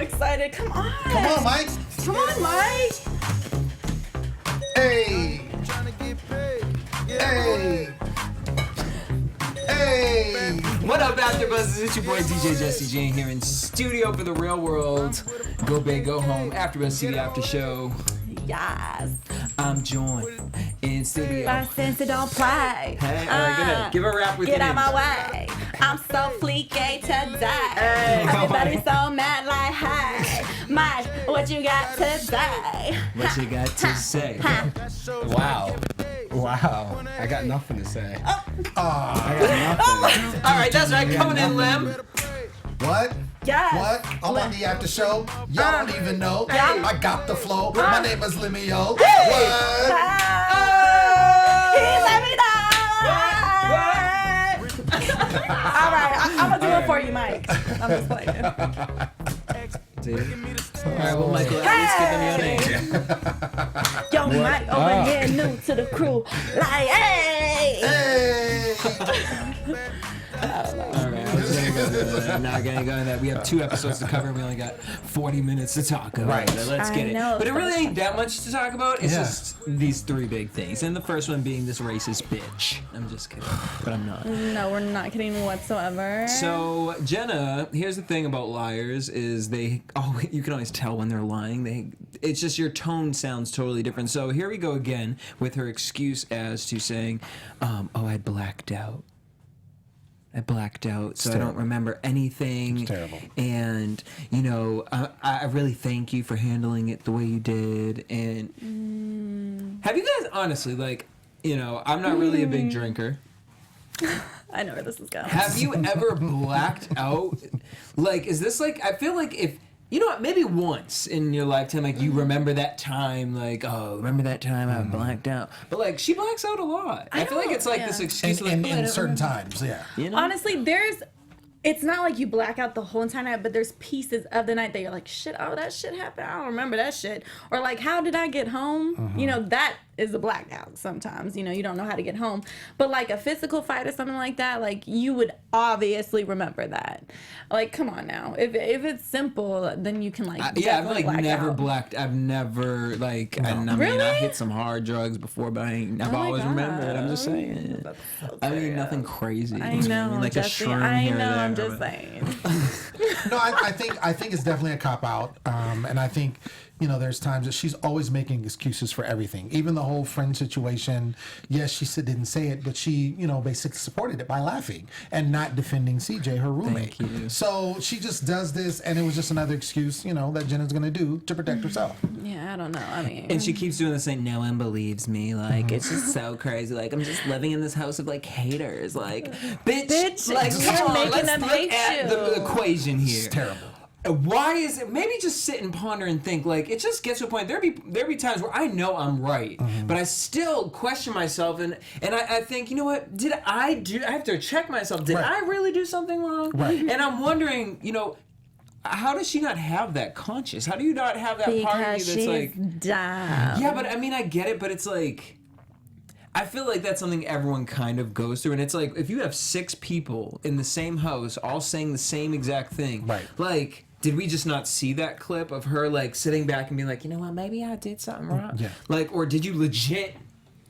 excited. Come on. Come on, Mike. Come on, Mike. Hey. Hey. Hey. What up, AfterBuzz? It's your boy DJ Jesse Jane here in studio for the Real World. Go big, go home. AfterBuzz TV After Show. Yes. I'm joined in studio. By sense, don't play. Hey, all right, go ahead. Give a rap with Get your out name. my way. I'm so fleeky today. Hey. Everybody's so mad like, hey, Mike, what you got to say? What you got to say? Wow. Wow. I got nothing to say. Oh. I got nothing. All right, that's right. Coming in, Lem. What? Yes. What? I'm on the after show. Y'all don't even know. Yeah. I got the flow. My name is Lemio. Hey. What? He let me know. All right, I'm gonna do it for you, Mike. I'm just playing. All right, well, Michael, at least give them your name. Yo, Mike over here, new to the crew. Like, hey. Hey. All right, I was gonna go to that. Not gonna go into that. We have 2 episodes to cover. We only got 40 minutes to talk about. Right. Let's get I it. know, But it really so ain't that much to talk about. It's Yeah. just these 3 big things. And the first one being this racist bitch. I'm just kidding, but I'm not. No, we're not kidding whatsoever. So Jenna, here's the thing about liars is you can always tell when they're lying. It's just your tone sounds totally different. So here we go again with her excuse as to saying, I blacked out. I blacked out, so I don't remember anything. It's terrible. And, I really thank you for handling it the way you did. And have you guys, honestly, I'm not really a big drinker. I know where this is going. Have you ever blacked out? Is this I feel like if, maybe once in your lifetime, you remember that time, remember that time I blacked out. But, she blacks out a lot. I feel like it's this excuse. In certain times, yeah. Honestly, it's not like you black out the whole entire night, but there's pieces of the night that you're like, shit, that shit happened. I don't remember that shit. Or how did I get home? That is a blackout sometimes. You don't know how to get home. But a physical fight or something like that, you would obviously remember that. Come on now. If it's simple, then you can I've black never out. blacked. I've never Really? I hit some hard drugs before, but I've always remembered. I'm just saying. That's so Nothing crazy. I know, like Jesse. a shroom I here or know. there. I'm just saying. No, I think it's definitely a cop out, and I think there's times that she's always making excuses for everything, even the whole friend situation. Yes, she didn't say it, but she basically supported it by laughing and not defending CJ, her roommate. Thank you. So she just does this, and it was just another excuse that Jenna's gonna do to protect herself. Yeah, I don't know. I mean, And she keeps doing the same. No one believes me. It's just so crazy. I'm just living in this house of haters. Bitch. you're Come on, making let's them look hate at you. the equation here. It's terrible. Why is it? Maybe just sit and ponder and think. It just gets to a point. There be times where I know I'm right, but I still question myself, and I think, what did I do? I have to check myself. Did I really do something wrong? Right. And I'm wondering, how does she not have that conscience? How do you not have that part of you that's she's dumb. Yeah, but I get it, but it's I feel like that's something everyone kind of goes through, and it's if you have 6 people in the same house all saying the same exact thing, Right. Did we just not see that clip of her sitting back and being like, you know what, maybe I did something wrong? Yeah. Or did you legit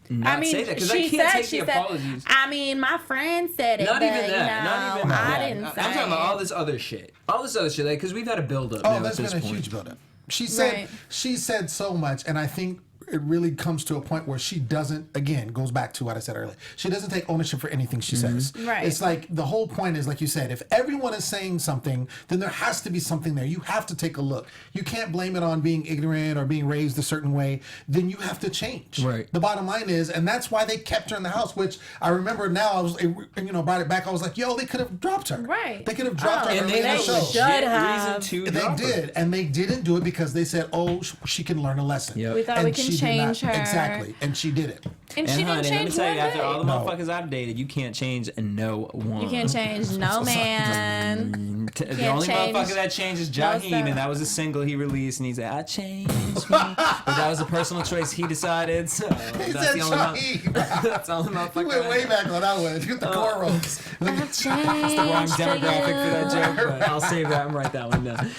not say that? Because I can't take the apologies. My friend said it. Not but, even that. Not even that. I didn't say I'm talking about all this other shit. Because we've had a build-up now There's at this been a point. huge buildup. She said Right. she said so much, and I think it really comes to a point where she doesn't, again, goes back to what I said earlier. She doesn't take ownership for anything she says. Right. It's the whole point is, like you said, if everyone is saying something, then there has to be something there. You have to take a look. You can't blame it on being ignorant or being raised a certain way. Then you have to change. Right. The bottom line is, and that's why they kept her in the house, which I remember now, I was, brought it back. I was like, yo, they could have dropped her. Right. They could have dropped her. And early they in the had show. should have. reason to They drop her. did, and they didn't do it because they said, "Oh, she can learn a lesson." Yep. We thought And we can she change her. Exactly, and she did it. And And she honey, didn't let me change tell one you, after all the No. motherfuckers I've dated, you can't change no one. You can't change no man. The can't only change motherfucker that changed is no Jaheim, sir. and that was a single he released, and he said, I changed. But that was a personal choice he decided, so He that's said the only Shaheem. that's the only He motherfucker. went way back on that one. Get the cornrows. That's the wrong demographic for that joke, but I'll save that and write that one down.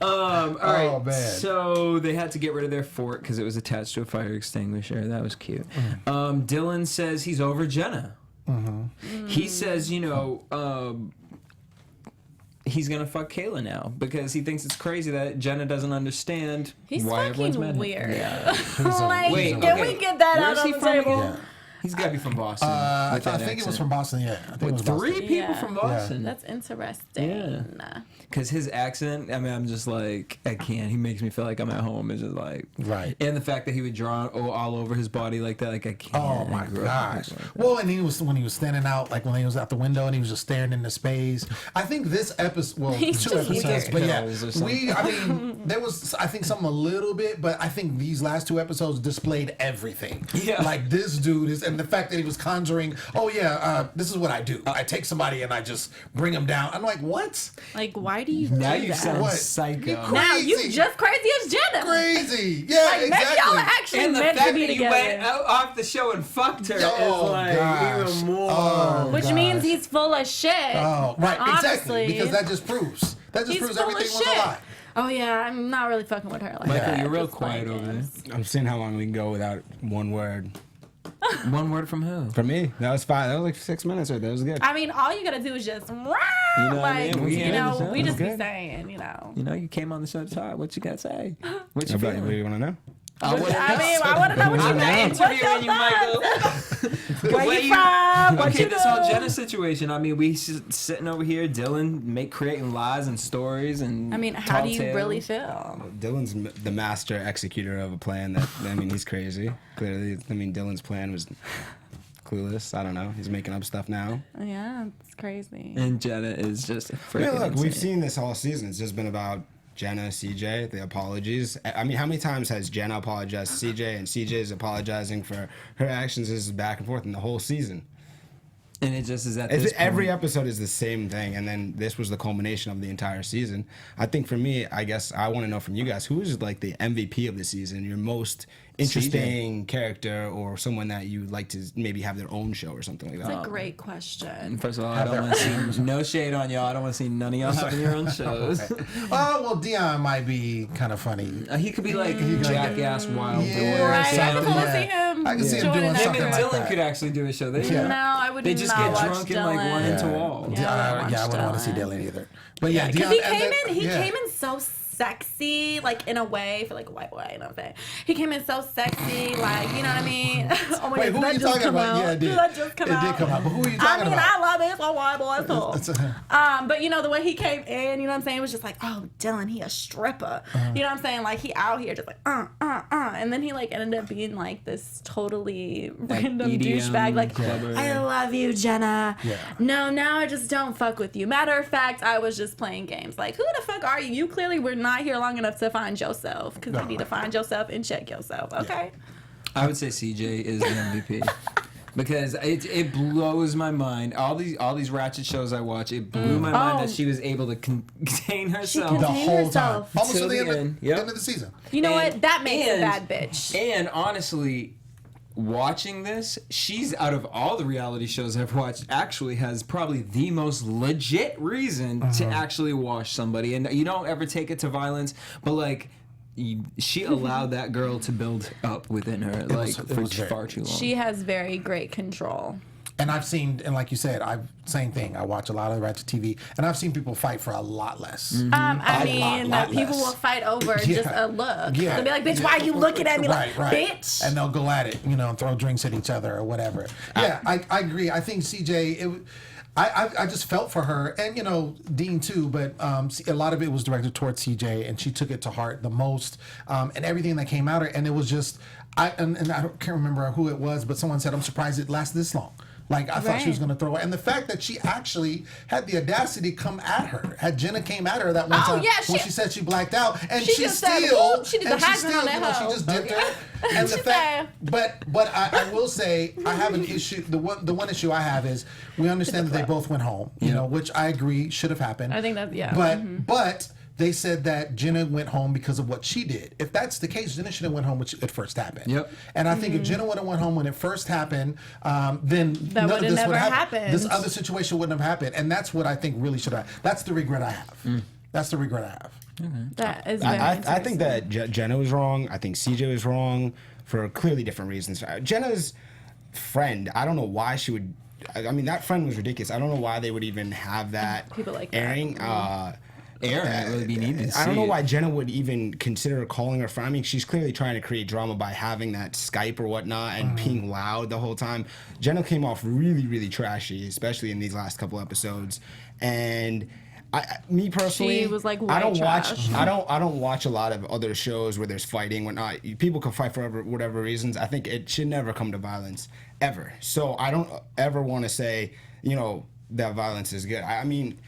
All right, Oh, man. so they had to get rid of their fort because it was attached to a fire extinguisher. That was cute. Dylan says he's over Jenna. He says, he's gonna fuck Kayla now because he thinks it's crazy that Jenna doesn't understand He's why everyone's mad. fucking weird. Yeah. Like, Wait, can okay. we get that Where's out he on the from table? again? He's gotta be from Boston. I with that think it was accent. from Boston. Yeah, I think it was Boston. Three people Yeah. from Boston. That's interesting. Because his accent, I mean, I'm just like, I can't. He makes me feel like I'm at home. It's just like, Right. And the fact that he would draw all over his body like that, like I can't. Oh my I grew up gosh! like that. Well, and when he was standing out, like when he was out the window and he was just staring into space. I think this episode, well, He's two just episodes, weird. but yeah, Pills or something. I mean, there was, I think, something a little bit, but I think these last two episodes displayed everything. Yeah. Like this dude is, and the fact that he was conjuring. Oh yeah, this is what I do. I take somebody and I just bring them down. I'm like, what? Like, why do you Now do you that? sound What? psycho. Now you Crazy. just crazy as Jenna. Crazy. Yeah, Like, maybe exactly. y'all are actually And the meant fact to be that you together. went out off the show and fucked her Oh, is like gosh. even more. Oh, Which gosh. means he's full of shit. Oh, right, exactly. Honestly. Because that just proves. That just He's proves full everything of was shit. a lie. Oh yeah, I'm not really fucking with her like Michael, that. you're real Just playing quiet over there. games. I'm seeing how long we can go without one word. One word from who? For me, that was fine. That was like 6 minutes right there. That was good. I mean, all you gotta do is just know what I like, mean? We we just be good. saying, You know, you came on the show to talk. What you got to say? What you What do feeling? you want to know? I wanna know. I want to know what you I'm think. What's your interviewing you, thoughts? Michael. Where you from? What Okay, you this whole do? Jenna situation. I mean, we sitting over here, Dylan, creating lies and stories, and I mean, how tall do you tales. really feel? Dylan's the master executor of a plan that, I mean, he's crazy. Clearly, I mean, Dylan's plan was clueless. I don't know. He's making up stuff now. Yeah, it's crazy. And Jenna is just freaking Yeah, look, we've insane. seen this all season. It's just been about Jenna, CJ, the apologies. I mean, how many times has Jenna apologized to CJ and CJ is apologizing for her actions? This is back and forth in the whole season. And it just is at this Every point. episode is the same thing, and then this was the culmination of the entire season. I think for me, I guess I want to know from you guys, who is like the MVP of the season, your most interesting character, or someone that you like to maybe have their own show or something like that? It's a great question. First of all, I don't want to see no shade on y'all. I don't want to see none of y'all having your own shows. Oh, well, Dion might be kind of funny. He could be like Jackass Wild Boy. Yeah, or Right, I something. can totally see him. I can see him joining doing that Him something and group. like Dylan that. could actually do a show. They, Yeah. No, I would they not just get watch drunk and like run Dylan. into walls. Yeah, I wouldn't I watch wouldn't want to see Dylan. Dylan either. But yeah, Because Dion. he and came then- in, he yeah. came in so sexy, like in a way for like a white boy, you know what I'm saying? He came in so sexy, like, you know what I mean? Oh my Wait, God, who did are you that just talking come about? out? Yeah, it did. Did that just come out? It did come out. But who are you I talking mean, about? I love it. It's a white boy. It's cool. It's But you know, the way he came in, you know what I'm saying? It was just like, oh, Dylan, he a stripper. You know what I'm saying? Like, he out here just like, And then he like ended up being like this totally random EDM douchebag. Like, clubber. I love you, Jenna. Yeah. No, now I just don't fuck with you. Matter of fact, I was just playing games. Like, who the fuck are you? You clearly were not here long enough to find yourself, because you need to find yourself and check yourself. Okay. I would say CJ is the MVP. Because it blows my mind. All these ratchet shows I watch, it blew my mind that she was able to contain herself. the Contain whole herself. time. Almost Till to the the end, end. Yep. end of the season. You know And- what? That makes a and- bad bitch. And honestly, watching this, she's out of all the reality shows I've watched, actually has probably the most legit reason to actually wash somebody. And you don't ever take it to violence, but like she allowed that girl to build up within her it like was for very- far too long. She has very great control. And I've seen, and like you said, same thing. I watch a lot of ratchet TV, and I've seen people fight for a lot less. I A mean, lot people less. will fight over Yeah. just a look. Yeah. They'll be like, bitch, why are you looking at me like, bitch? And they'll go at it, and throw drinks at each other or whatever. Yeah, I agree. I think CJ, I just felt for her, and Dean too. But a lot of it was directed towards CJ, and she took it to heart the most, and everything that came out of her. And it was just, and I can't remember who it was, but someone said, "I'm surprised it lasted this long." Like, I thought she was Right. going to throw her. And the fact that she actually had the audacity to come at her, had Jenna came at her that one time when she said she blacked out, and she just still, said, she did the and she Heisman still, on that hoe. she just dipped her. And the She fact, said- but I will say, I have an issue. The one issue I have is we understand that they both went home, you know, which I agree should have happened. I think that, yeah. But they said that Jenna went home because of what she did. If that's the case, Jenna should have went home when it first happened. Yep. And I think if Jenna would have went home when it first happened, then none of would've this never would have happened. This other situation wouldn't have happened. And that's what I think really should have. That's the regret I have. That's the regret I have. That is very I think that Jenna was wrong. I think CJ was wrong for clearly different reasons. Jenna's friend, I don't know why she would. I mean, that friend was ridiculous. I don't know why they would even have that People like that. airing. Aaron really be needing to I don't see know it. why Jenna would even consider calling her friend. I mean, she's clearly trying to create drama by having that Skype or whatnot and being loud the whole time. Jenna came off really, really trashy, especially in these last couple episodes. And me personally, She was like I don't white trash. watch. I don't watch a lot of other shows where there's fighting, whatnot. People can fight for whatever reasons. I think it should never come to violence ever. So I don't ever want to say, that violence is good. I mean,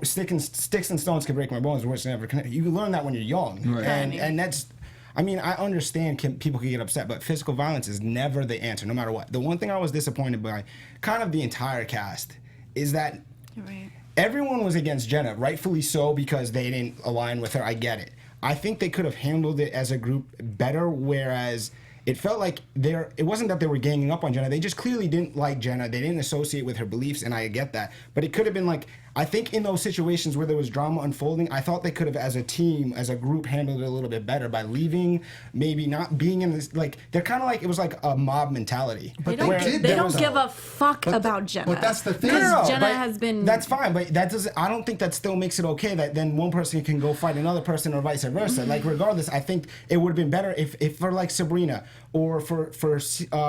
sticks and stones can break my bones. Words never connect. You learn that when you're young, Right. and that's. I mean, I understand people can get upset, but physical violence is never the answer, no matter what. The one thing I was disappointed by, kind of the entire cast, is that Right. everyone was against Jenna, rightfully so, because they didn't align with her. I get it. I think they could have handled it as a group better, whereas it felt like it wasn't that they were ganging up on Jenna. They just clearly didn't like Jenna. They didn't associate with her beliefs, and I get that. But it could have been like, I think in those situations where there was drama unfolding, I thought they could have, as a team, as a group, handled it a little bit better by leaving, maybe not being in this, like, they're kind of like, it was like a mob mentality. But they where did They that, don't though. give a fuck about Jenna. But that's the thing. Because Jenna but has been. That's fine, but that doesn't. I don't think that still makes it okay that then one person can go fight another person or vice versa. Like, regardless, I think it would have been better if for like Sabrina or for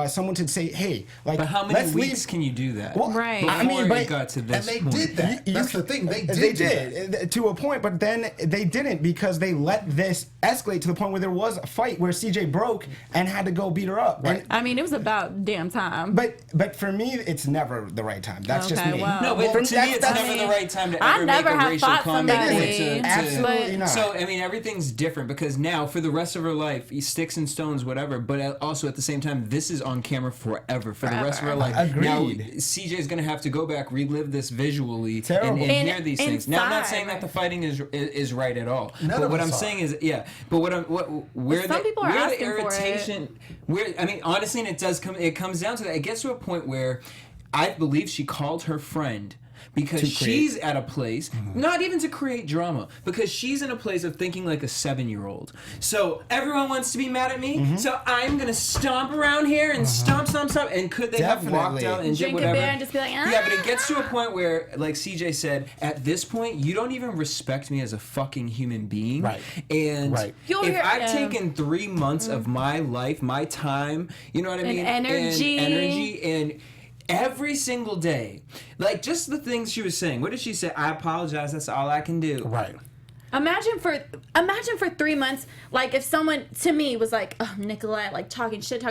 someone to say, hey, like, But how many let's weeks leave. can you do that? Well, Right. Before I mean, it but got to And this they point. did that. That's the thing. They They did that. to a point, but then they didn't because they let this escalate to the point where there was a fight where CJ broke and had to go beat her up. Right. And, I mean, it was about damn time. but for me, it's never the right time. That's just Okay, me. well. No, but For to me, me, it's that's- never the right time to I ever never make a have racial fought comment. somebody. Absolutely not. So, I mean, everything's different because now, for the rest of her life, sticks and stones, whatever, but also at the same time, this is on camera forever, for the rest of her life. Agreed. Now, CJ is going to have to go back, relive this visually, and Terrible. hear these things. Now, I'm not Inside, saying that the fighting is right at all. None but of what us I'm are. saying is, where some people are where the asking for it. irritation, I mean, honestly, and it comes down to that. It gets to a point where I believe she called her friend because she's at a place, not even to create drama, because she's in a place of thinking like a 7-year-old. So everyone wants to be mad at me, so I'm gonna stomp around here and stomp, and could they have walked Definitely. out and did Drink a whatever? beer and just be like, Yeah, but it gets to a point where, like CJ said, at this point, you don't even respect me as a fucking human being. Right. And Right. You'll if hear- I've yeah. taken 3 months of my life, my time, you know what I And mean? energy. And energy and every single day. Like, just the things she was saying. What did she say? I apologize. That's all I can do. Right. Imagine for 3 months, like if someone to me was like, oh, Nicolette, like talking shit,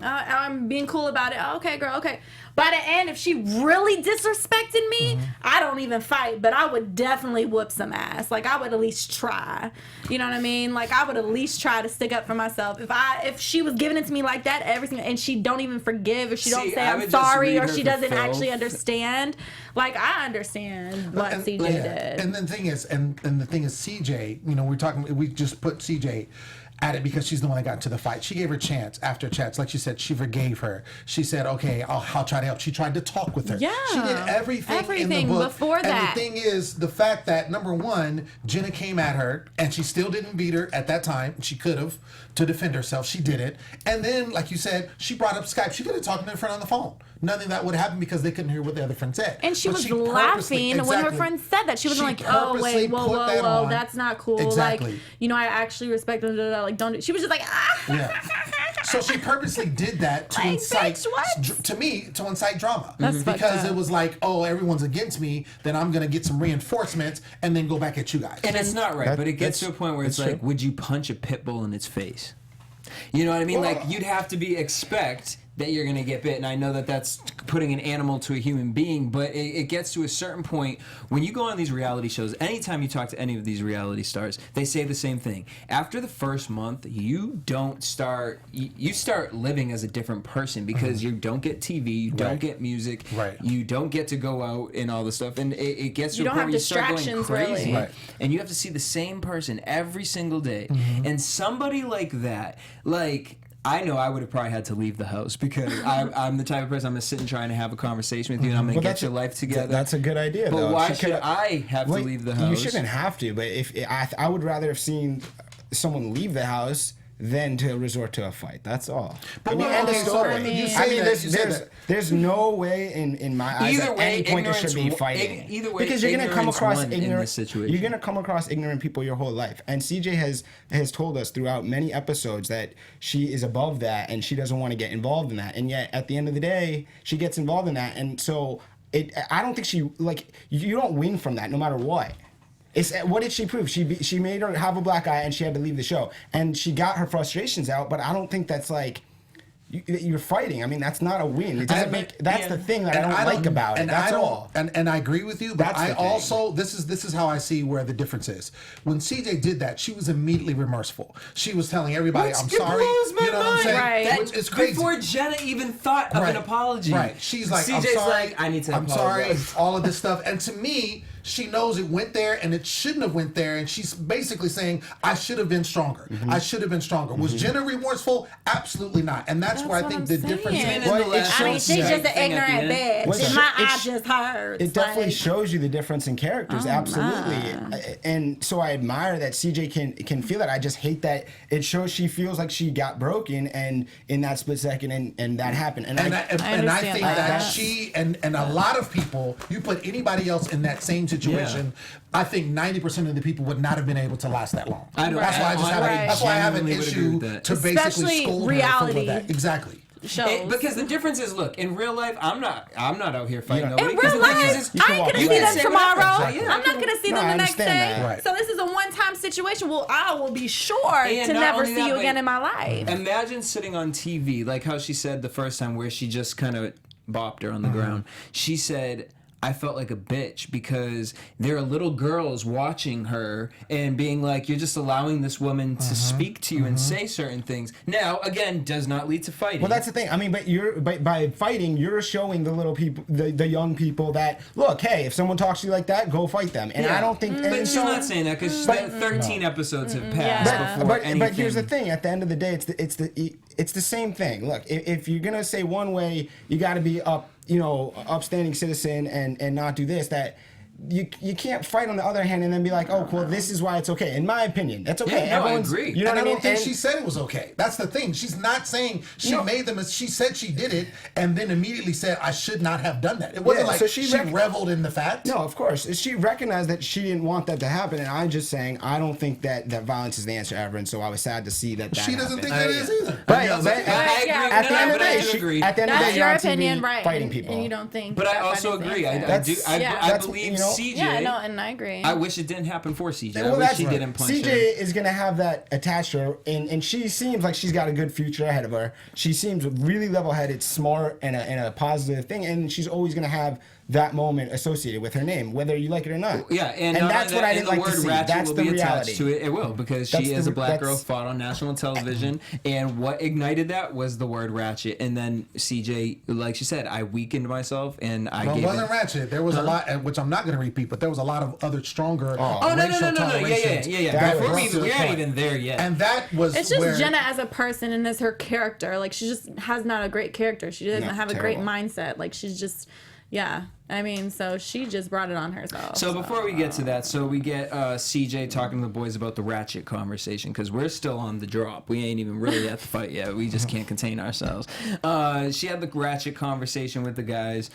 I'm being cool about it. Oh, okay, girl, okay. By the end, if she really disrespected me, I don't even fight, but I would definitely whoop some ass. Like, I would at least try. You know what I mean? Like, I would at least try to stick up for myself. If she was giving it to me like that, everything, and she don't even forgive, or she don't See, say I I'm would just sorry, read or her she for doesn't filth. actually understand. Like, I understand what CJ did. And the thing is, and the thing is, CJ, we just put CJ at it because she's the one that got into the fight. She gave her chance after chance. Like she said, she forgave her. She said, okay, I'll try to help. She tried to talk with her. Yeah. She did everything in the Everything book. before that. And the thing is, the fact that, number one, Jenna came at her, and she still didn't beat her at that time. She could have, to defend herself. She did it. And then, like you said, she brought up Skype. She could have talked to her friend on the phone. Nothing of that would happen because they couldn't hear what the other friend said. And she But was purposely- laughing when her exactly. friend said that. She wasn't like, oh, purposely wait, whoa, put whoa, that whoa, on. that's not cool. Exactly. Like, I actually respect them. Like, don't do. She was just like, ah. Yeah. So she purposely did that to Like, incite, bitch, what? to incite drama. That's fucked because up. it was like, oh, everyone's against me, then I'm gonna get some reinforcements and then go back at you guys. And it's not right, but it gets to a point where it's that's like, true. would you punch a pit bull in its face? You know what I mean? Well, like, you'd have to expect that you're going to get bit. And I know that that's putting an animal to a human being, but it gets to a certain point when you go on these reality shows, anytime you talk to any of these reality stars, they say the same thing. After the first month, you start living as a different person because you don't get TV, you don't get music, you don't get to go out and all this stuff. And it gets to a point where you start going crazy. Really. And you have to see the same person every single day. And somebody like that, like, I know I would have probably had to leave the house because I'm the type of person I'm going to sit and try to have a conversation with you and I'm going to get your life together. That's a good idea, but though. Why should I have to leave the house? You shouldn't have to, but if I would rather have seen someone leave the house than to resort to a fight. That's all. But I mean, end of story. There's no way in my eyes at any point there should be fighting. Either way, because you're going to come across ignorant situation. You're going to come across ignorant people your whole life. And CJ has told us throughout many episodes that she is above that and she doesn't want to get involved in that. And yet at the end of the day, she gets involved in that. And so I don't think you don't win from that no matter what. What did she prove? She made her have a black eye and she had to leave the show. And she got her frustrations out, but I don't think that's like you're fighting. I mean, that's not a win. It doesn't make the thing that I don't like about it. That's all. And I agree with you, but I also this is how I see where the difference is. When CJ did that, she was immediately remorseful. She was telling everybody, "I'm sorry." You know what I'm saying? Right. It's crazy. Before Jenna even thought of an apology. Right. She's like, CJ's "I'm sorry. like, I need to apologize." Sorry. All of this stuff, and to me, she knows it went there and it shouldn't have went there, and she's basically saying, I should have been stronger. I should have been stronger. Was Jenna remorseful? Absolutely not. And that's where I think the difference is. I mean, she's just an ignorant bitch. And my eye just hurts. It definitely shows you the difference in characters. Absolutely. And so I admire that CJ can feel that. I just hate that it shows she feels like she got broken and in that split second and that happened. And I think that she and a lot of people, you put anybody else in that same situation, I think 90% of the people would not have been able to last that long. That's why I have an issue to basically scold her for that. Exactly. Because the difference is, look, in real life, I'm not out here fighting nobody. In real life, I ain't gonna see them tomorrow. I'm not gonna see them the next day. Right. So this is a one-time situation. Well, I will be sure to never see you again in my life. Imagine sitting on TV, like how she said the first time, where she just kind of bopped her on the ground. She said, I felt like a bitch because there are little girls watching her and being like, you're just allowing this woman to speak to you and say certain things. Now, again, does not lead to fighting. Well, that's the thing. I mean, but by fighting, you're showing the little people, the young people that, look, hey, if someone talks to you like that, go fight them. And I don't think... But she's not saying that because 13 episodes have passed before anything. But here's the thing. At the end of the day, it's the same thing. Look, if you're going to say one way, you got to be upstanding citizen and not do this, that you can't fight on the other hand and then be like, oh, well, this is why it's okay. In my opinion, that's okay. Yeah, no, I agree. You know what I mean? I don't think she said it was okay. That's the thing. She's not saying she made them. She said she did it and then immediately said, I should not have done that. It wasn't like so she reveled in the fact. No, of course. She recognized that she didn't want that to happen. And I'm just saying, I don't think that violence is the answer ever. And so I was sad to see that she doesn't think that is either. Right. At the end of the day, your opinion, right? Fighting people. And you don't think. But I also agree. I believe CJ. Yeah, no, and I agree. I wish it didn't happen for CJ. Well, I wish she didn't punch CJ her. is going to have that attached to her, and she seems like she's got a good future ahead of her. She seems really level-headed, smart, and a positive thing, and she's always going to have that moment associated with her name, whether you like it or not. Yeah, and that's what I didn't like to see. That's the reality. To it. It will, because she is a black girl, fought on national television, and what ignited that was the word ratchet. And then CJ, like she said, I weakened myself, and I gave it. It wasn't ratchet. There was a lot, which I'm not going to repeat, but there was a lot of other stronger no. Yeah. We're not even there yet. And that was it's just Jenna as a person and as her character. Like, she just has not a great character. She doesn't have a great mindset. Like, she's just... Yeah, I mean, so she just brought it on herself. So before we get to that, we get CJ talking to the boys about the ratchet conversation, because we're still on the drop. We ain't even really at the fight yet. We just can't contain ourselves. She had the ratchet conversation with the guys.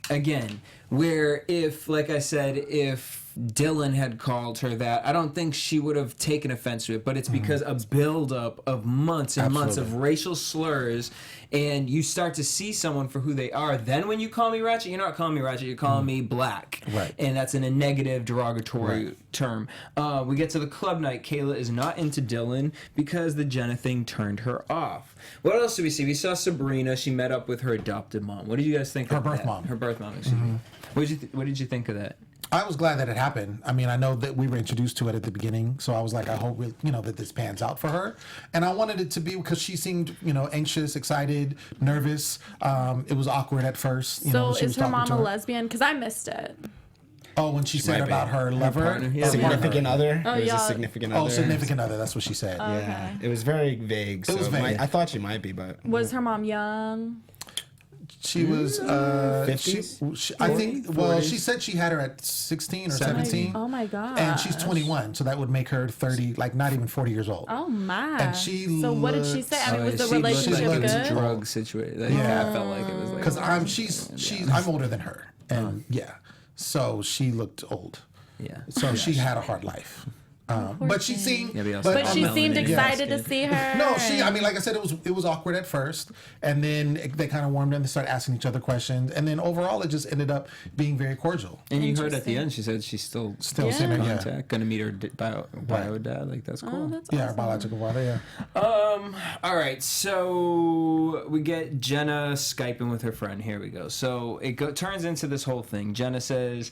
Again, where if, like I said, if Dylan had called her that, I don't think she would have taken offense to it, but it's because a buildup of months and months of racial slurs, and you start to see someone for who they are. Then when you call me ratchet, you're not calling me ratchet, you're calling me black. Right. And that's in a negative, derogatory term. We get to the club night. Kayla is not into Dylan because the Jenna thing turned her off. What else did we see? We saw Sabrina. She met up with her adopted mom. What did you guys think of that? Her birth mom. Her birth mom, excuse me. What did you think of that? I was glad that it happened. I mean, I know that we were introduced to it at the beginning, so I was like, I hope that this pans out for her. And I wanted it to be because she seemed, anxious, excited, nervous. It was awkward at first. So when she is was her talking mom to a her. lesbian? Because I missed it. Oh, when she said might be. about her lover, partner, yeah. Significant other. Oh, It was yeah. a significant other. Oh, significant other. That's what she said. Yeah, it was very vague. So was vague. I thought she might be, but Was her mom young? She was 50s? I think. 40s? Well, she said she had her at 16 or 17, Oh my god. and she's 21, so that would make her 30, like not even 40 years old. Oh my. And she So what did she looks- say? I mean, was the She looked relationship like it was a good? drug situation. Like, Yeah. I felt like it was like Because I'm older than her, and so she looked old. yeah. So she had a hard life. But she seemed. Yeah, we also But saw she Melanie. seemed Yeah. excited to see her. No, I mean, like I said, it was awkward at first, and then they kind of warmed up and started asking each other questions, and then overall it just ended up being very cordial. And you heard at the Interesting. end, she said she's still Still Yeah. seeing in her, yeah. contact, gonna meet her bio dad. Like that's cool. Oh, that's Yeah, our awesome. biological father, yeah. All right, so we get Jenna Skyping with her friend. Here we go. So it turns into this whole thing. Jenna says,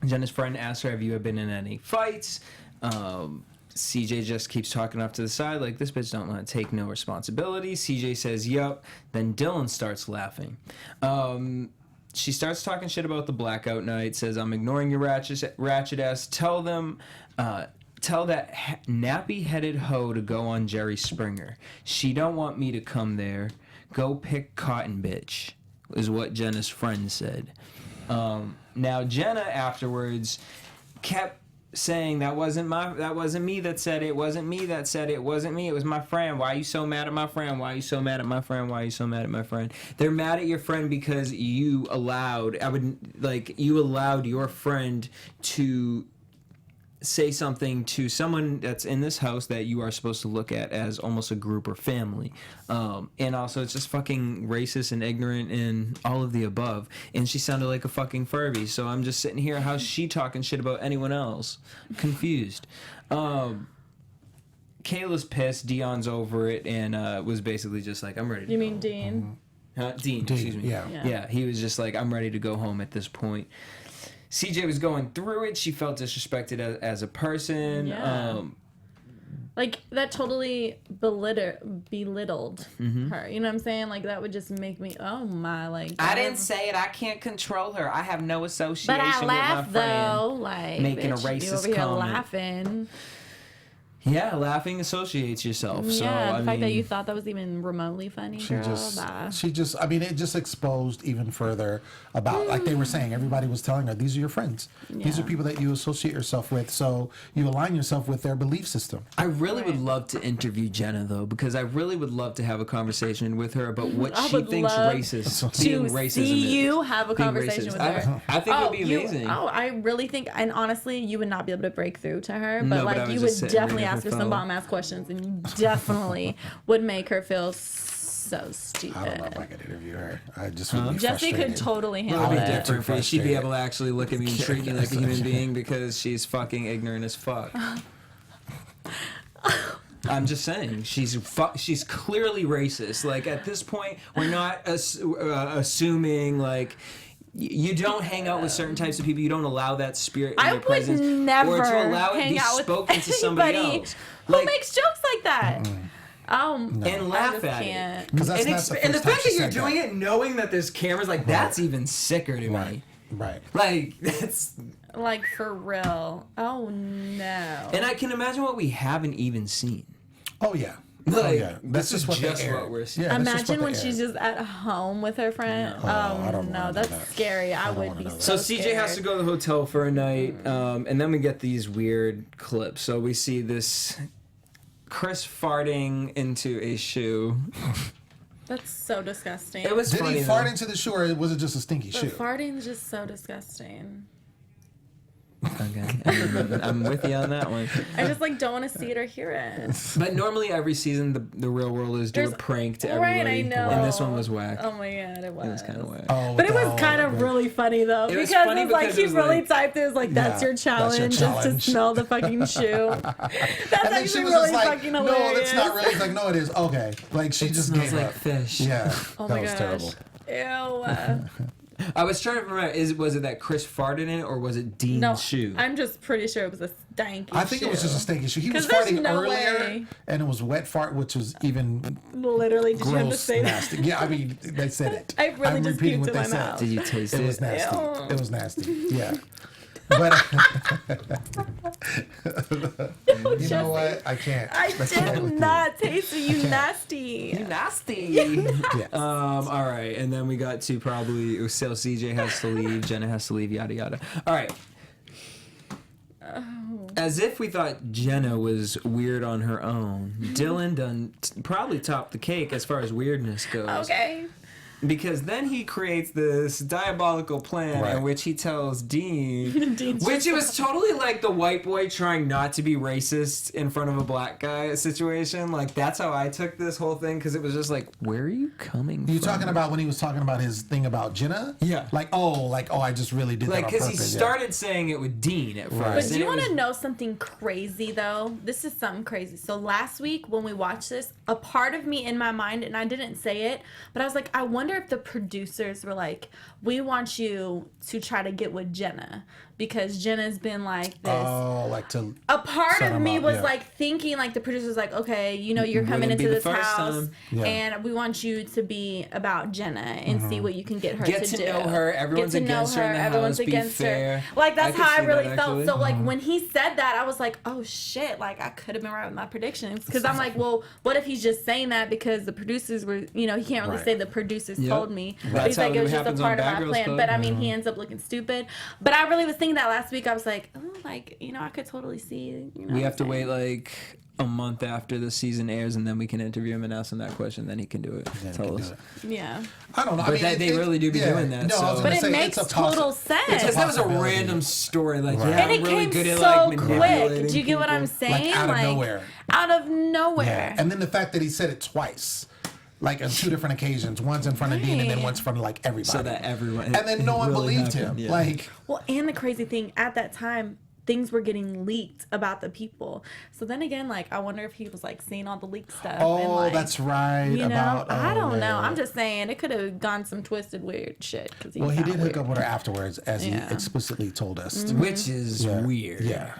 Jenna's friend asks her, have you ever been in any fights? CJ just keeps talking off to the side like, this bitch don't want to take no responsibility. CJ says, yup. Then Dylan starts laughing. She starts talking shit about the blackout night, says, I'm ignoring your ratchet ass. Tell that nappy-headed hoe to go on Jerry Springer. She don't want me to come there. Go pick cotton, bitch, is what Jenna's friend said. Now Jenna afterwards kept saying that wasn't me that said it. It wasn't me that said it. It wasn't me. It was my friend. Why are you so mad at my friend? Why are you so mad at my friend? Why are you so mad at my friend? They're mad at your friend because you allowed your friend to say something to someone that's in this house that you are supposed to look at as almost a group or family. And also it's just fucking racist and ignorant and all of the above. And she sounded like a fucking Furby. So I'm just sitting here, how's she talking shit about anyone else? Confused. Kayla's pissed, Dion's over it, and was basically just like, I'm ready to You go. mean Dean? Dean, excuse me. yeah. Yeah, he was just like, I'm ready to go home at this point. CJ was going through it. She felt disrespected as a person. Yeah. Like, that totally belittled her. You know what I'm saying? Like, that would just make me, oh my, like. I didn't say it. I can't control her. I have no association But I with laughed, my friend. though. Like, Making a bitch, you racist over here comment. laughing. Yeah, laughing associates yourself. So, Yeah, the I fact that mean, you thought that was even remotely funny, She girl. just, I mean, it just exposed even further about, like they were saying, everybody was telling her, these are your friends. These are Yeah. people that you associate yourself with, so you align yourself with their belief system. I really would Right. love to interview Jenna, though, because I really would love to have a conversation with her about what I she would thinks love racist, being to racism see is. you have a Being conversation racist. with her. I think it would be amazing. I really think, and honestly, you would not be able to break through to her, but No, but like I was you just would sitting definitely reading her ask her some phone. bomb ass questions, and you definitely would make her feel so stupid. I don't know if I could interview her. I just would be Jesse frustrated. could totally Well, handle it'd be Yeah. it. different for you. She'd be Frustrated. able to actually look at me and treat me like a human being because she's fucking ignorant as fuck. I'm just saying, she's clearly racist. Like, at this point, we're not assuming, like, you don't hang out with certain types of people. You don't allow that spirit in I your would presence. never or to allow it to hang be out with spoken to somebody anybody else. who Like, makes jokes like that. and laugh just at can't. it. Because that's And, not the and the first time fact she that you're said doing that. it knowing that there's cameras, like, that's even sicker to Right, me. right. Like, that's... Like, for real. Oh, no. And I can imagine what we haven't even seen. Oh yeah. Like, Oh yeah. That's this is just what just they aired. what we're seeing. Yeah, that's just Imagine what when they she's aired. just at home with her friend. I Oh, don't no, wanna that's know that. scary. I don't would wanna be know that. So so CJ has to scared. go to the hotel for a night, and then we get these weird clips. So we see this Chris farting into a shoe. That's so disgusting. It was Did funny. he fart into the shoe, or was it just a stinky But shoe? farting is just so disgusting. Okay, I'm with you on that one. I just like don't want to see it or hear it. But normally every season the Real World is do a There's- prank to Right, everybody, I know. and this one was whack. Oh my god, it was. It was kind of whack. Oh, But it with was the kind of whole- really funny though, It was because funny it was like because he it was really like- typed it was like, "That's Yeah, your challenge, challenge. just to smell the fucking shoe." That's And then she actually was really just like, fucking "No, hilarious. that's not really." It's like, "No, it is." Okay, like she It just smells gave like up. fish. Yeah, Oh that my was gosh. terrible. Ew. I was trying to remember, was it that Chris farted in it, or was it Dean's No, shoe? I'm just pretty sure it was a stanky I think shoe. it was just a stinky shoe. He was 'Cause there's farting no earlier, way. and it was wet fart, which was even Literally, did you have to gross, say that? nasty. Yeah, I mean, they said it. I really I'm just repeating puked what in they my said. mouth. Did you taste It it? was nasty. Ew. It was nasty. Yeah. But you know what? I can't. I can't with did you. not taste it, you can't. nasty. Nasty. Yes. All right, and then we got to probably so CJ has to leave, Jenna has to leave, yada yada. All right. As if we thought Jenna was weird on her own, Dylan done probably topped the cake as far as weirdness goes. Okay. Because then he creates this diabolical plan Right. in which he tells Dean, Dean's which it was totally like the white boy trying not to be racist in front of a black guy situation. Like, that's how I took this whole thing, because it was just like, where are you coming You from? talking about when he was talking about his thing about Jenna? Yeah. Like, I just really did Like, that on because purpose. he yeah. started saying it with Dean at first. Right. But do and you it want was- to know something crazy though? This is something crazy. So last week when we watched this, a part of me in my mind, and I didn't say it, but I was like, I wonder if the producers were like, we want you to try to get with Jenna because Jenna's been like this. Oh, like to. A part Set of 'em me up, was yeah. like thinking, like the producers like, okay, you know, you're coming Wouldn't be into the this first house, time. Yeah. and we want you to be about Jenna and see what you can get her Get to to do. know her. Everyone's Get to know against her in the Everyone's house. Be against fair. her. Like that's I could how I see really that, felt. actually. So like when he said that, I was like, oh shit, like I could have been right with my predictions because I'm like, well, what if he's just saying that because the producers were, you know, he can't really Right. say the producers Yep. told me. But That's he's like, how it was it just a happens on part of Bad my Girls plan. Club. But I mean, he ends up looking stupid. But I really was thinking that last week. I was like, oh, like you know, I could totally see. You know We what have to I'm wait saying? like a month after the season airs, and then we can interview him and ask him that question. Then he can do it. Yeah, Tell can do us. it. Yeah. I don't know. But they really do be doing that, No, I was so- gonna But it say, makes it's a total possi- sense. it's Because that was a possibility. random story. Like, Right. yeah, And I'm it really came good at so like quick. manipulating Do you get what I'm people. saying? Like, out of nowhere. Out of nowhere. Yeah, and then the fact that he said it twice, like on two different occasions, once in front of Dean and then Right. once in front of like everybody. So that everyone. and then no one really believed happened, him. yeah. Like, Well, and the crazy thing at that time, things were getting leaked about the people. So then again, like I wonder if he was like seeing all the leaked stuff. and, oh, like, that's right. You know, about I don't know. yeah. I'm just saying it could have gone some twisted weird shit. Cause Well, he found did hook weird. up with her afterwards, as Yeah. he explicitly told us. Which is Yeah. weird. Yeah,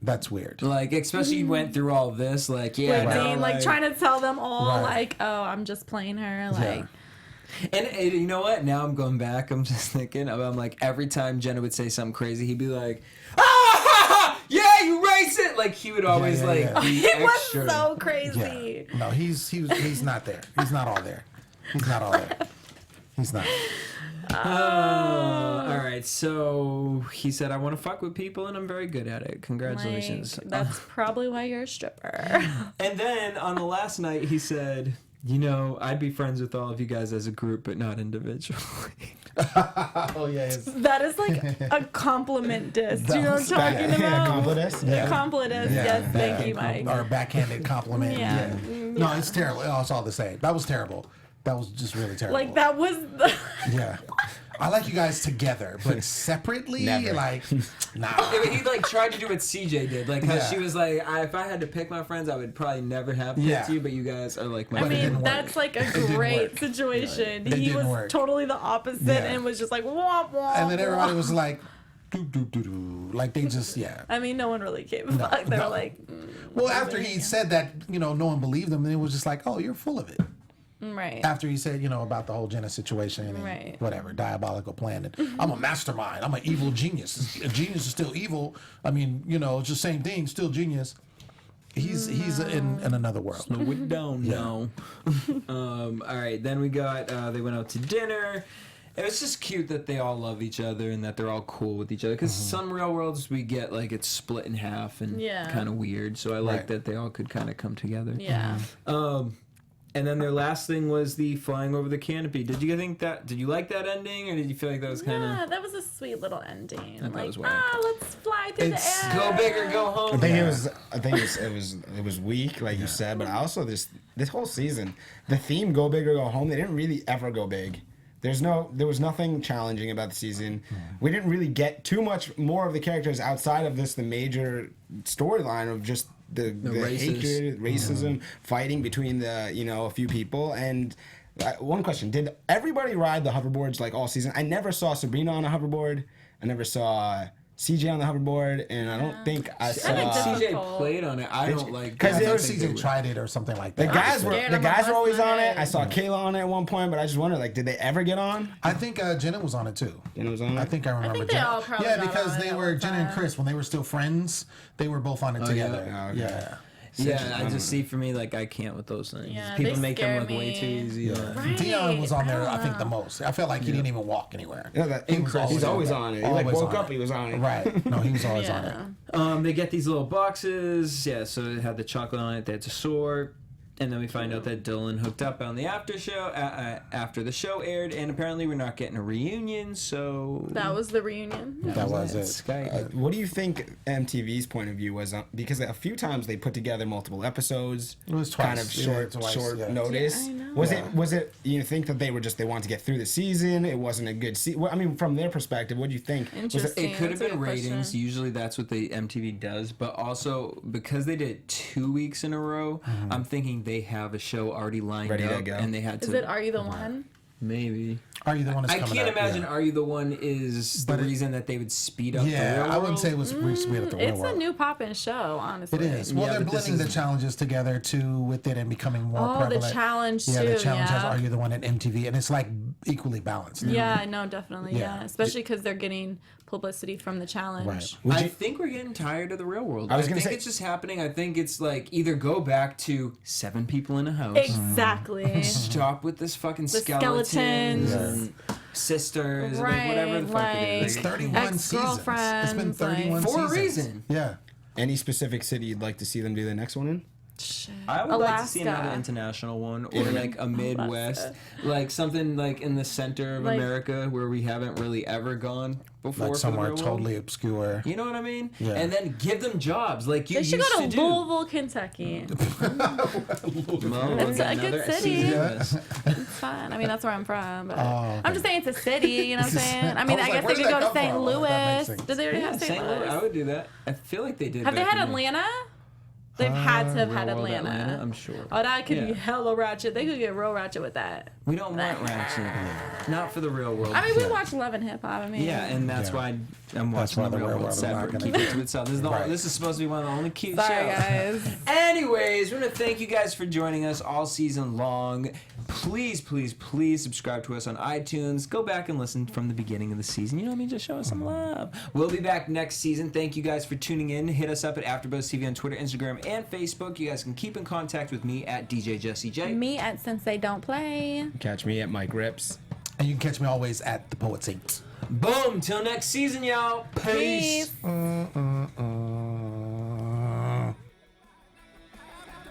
that's weird. Like, especially you went through all this. Like, yeah. With no, Dean, like trying to tell them all, Right. like, oh, I'm just playing her, like. And you know what? Now I'm going back. I'm just thinking. I'm like, every time Jenna would say something crazy, he'd be like, ah, ha, ha, yeah, you racist. Like, he would always, yeah, like, yeah. be It was extra. so Yeah. crazy. No, he's not there. He's not all there. He's not all there. He's not. All right. So he said, I want to fuck with people, and I'm very good at it. Congratulations. Like, that's probably why you're a stripper. And then on the last night, he said, you know, I'd be friends with all of you guys as a group, but not individually. Oh yeah, his, That is like a compliment diss. Do you know what I'm talking Yeah, about? Confidence? Yeah. Compliment diss. Yeah. Yes, thank you, Mike. or backhanded compliment. Yeah. No, it's terrible. Oh, it's all the same. That was terrible. That was just really terrible. Like that was the Yeah. I like you guys together, but separately, Never. like, nah. Yeah, but he like tried to do what CJ did, like how Yeah. she was like, if I had to pick my friends, I would probably never have picked Yeah. you, but you guys are like my. I But it mean, didn't work. that's like a didn't great work. situation. It He didn't was work. totally the opposite Yeah. and was just like womp womp. And then everybody womp. was like, doo doo doo doo. Like, they just, yeah. I mean, no one really gave a fuck. They no. were like, Well, after he said that, you know, no one believed him, then it was just like, oh, you're full of it. right. After he said, you know, about the whole Jenna situation and Right. whatever, diabolical plan. And I'm a mastermind. I'm an evil genius. A genius is still evil. I mean, you know, it's the same thing, still genius. He's in another world. Slow it down now. All right, then we got they went out to dinner. It was just cute that they all love each other and that they're all cool with each other. Because some Real Worlds we get like it's split in half and Yeah. kind of weird. So I like Right. that they all could kind of come together. Yeah. And then their last thing was the flying over the canopy. Did you like that ending, or did you feel like that was kind of? Yeah, that was a sweet little ending. thought Like, it was whack. let's fly through the air. Go big or go home. I think it was weak, like you said, but also this whole season, the theme "Go Big or Go Home," they didn't really ever go big. There was nothing challenging about the season. We didn't really get too much more of the characters outside of the major storyline of just the hatred, racism, fighting between a few people. And one question: did everybody ride the hoverboards like all season? I never saw Sabrina on a hoverboard. I never saw CJ on the hoverboard, and I don't think I saw. CJ played on it. I don't like. Because CJ tried it or something like that. The guys were always on it. I saw Kayla on it at one point, but I just wondered, like, did they ever get on? I think Jenna was on it too. Jenna was on it? I think I remember. I think they Jenna. all probably Yeah, got because on they it were all the Jenna and time. Chris when they were still friends. They were both on it together. Oh, okay. Yeah. Yeah, I just see for me like I can't with those things. Yeah, People they make them scare look way me. too easy. Yeah. Right. Dion was on there, I think, the know. most. I felt like he didn't even walk anywhere. Yeah, he's always on it. He like Always woke on up, it. he was on it. Right. No, he was always on it. Yeah. They get these little boxes. Yeah, so it had the chocolate on it. They had to sort. And then we find out that Dylan hooked up on the after show after the show aired, and apparently we're not getting a reunion. So That was the reunion. That was it. Skype. What do you think MTV's point of view was? Because a few times they put together multiple episodes. It was twice. Kind of Yeah, twice, short yeah. notice. Yeah, I know. Was it? You think that they wanted to get through the season? It wasn't a good season. I mean, from their perspective, what do you think? Was Interesting. It could have That's a been good ratings. question. Usually that's what the MTV does, but also because they did it 2 weeks in a row, I'm thinking they have a show already lined Ready to up, go. and they had to. Is it Are You the One? Maybe. Are You the One that's I coming can't up? imagine Yeah. Are You the One is the reason that they would speed up the Yeah, real I wouldn't world. say it was speed at the real It's a world. new poppin' show, honestly. It is. Well, Yeah, they're but this blending the is- challenges together too with it and becoming more Oh, prevalent. the challenge Yeah, too. the challenge has Yeah. Are You the One at MTV, and it's like equally balanced. Yeah, I know, definitely. Yeah. Yeah, especially because they're getting publicity from the challenge. Right. I think we're getting tired of the real world. I was I gonna think say- it's just happening. I think it's like either go back to 7 people in a house. Exactly. Stop with this fucking The skeletons skeletons. and sisters, Right, like whatever the fuck it is. It's 31 seasons. It's been ex-girlfriends, 31 like- For a seasons. reason. Yeah. any specific city you'd like to see them do the next one in? Shit. I would like to see Alaska. another international one, or like a Midwest, like something like in the center of Like- America where we haven't really ever gone before. Like for the somewhere real world. totally obscure. You know what I mean? Yeah. And then give them jobs like you They should used go to to do. Louisville, Kentucky. Mo, It's a another good SEC city. bonus. It's fun. I mean, that's where I'm from. But okay. I'm just saying it's a city. You know what I'm saying? I mean, I was I like, guess where they did could go that to come St. from? That makes Louis. sense. Did they already Yeah, have St. St. Louis. I Louis? would do that. I feel like they did. Have they back had in the- Atlanta? They've had to have had Real World Atlanta. I'm sure. Oh, that could be Yeah. hella ratchet. They could get real ratchet with that. We don't want ratchet. Not for the real world. I mean, we Yeah. watch Love and Hip Hop. I mean, Yeah, and that's Yeah. why I'm That's watching why the real world is not separate. gonna Keep be- it to itself. This is, Right. this is supposed to be one of the only cute sorry shows. guys. Anyways, we want to thank you guys for joining us all season long. Please, please, please subscribe to us on iTunes. Go back and listen from the beginning of the season. You know what I mean? Just show us some love. We'll be back next season. Thank you guys for tuning in. Hit us up at AfterBuzz TV on Twitter, Instagram, and Facebook. You guys can keep in contact with me at DJ Jesse J. Me at Sensei Don't Play. Catch me at Mike Rips. And you can catch me always at the Poet's Eight. Boom! Till next season, y'all. Peace.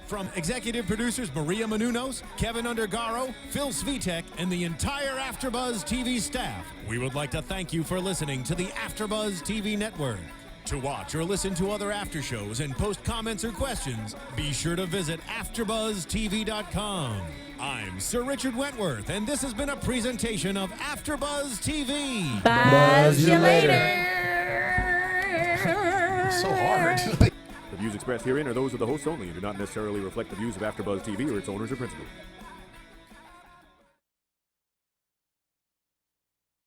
From executive producers Maria Menounos, Kevin Undergaro, Phil Svitek, and the entire AfterBuzz TV staff, we would like to thank you for listening to the AfterBuzz TV network. To watch or listen to other after shows and post comments or questions, be sure to visit AfterBuzzTV.com. I'm Sir Richard Wentworth, and this has been a presentation of AfterBuzz TV. Buzz you later. So hard. The views expressed herein are those of the hosts only and do not necessarily reflect the views of AfterBuzz TV or its owners or principals.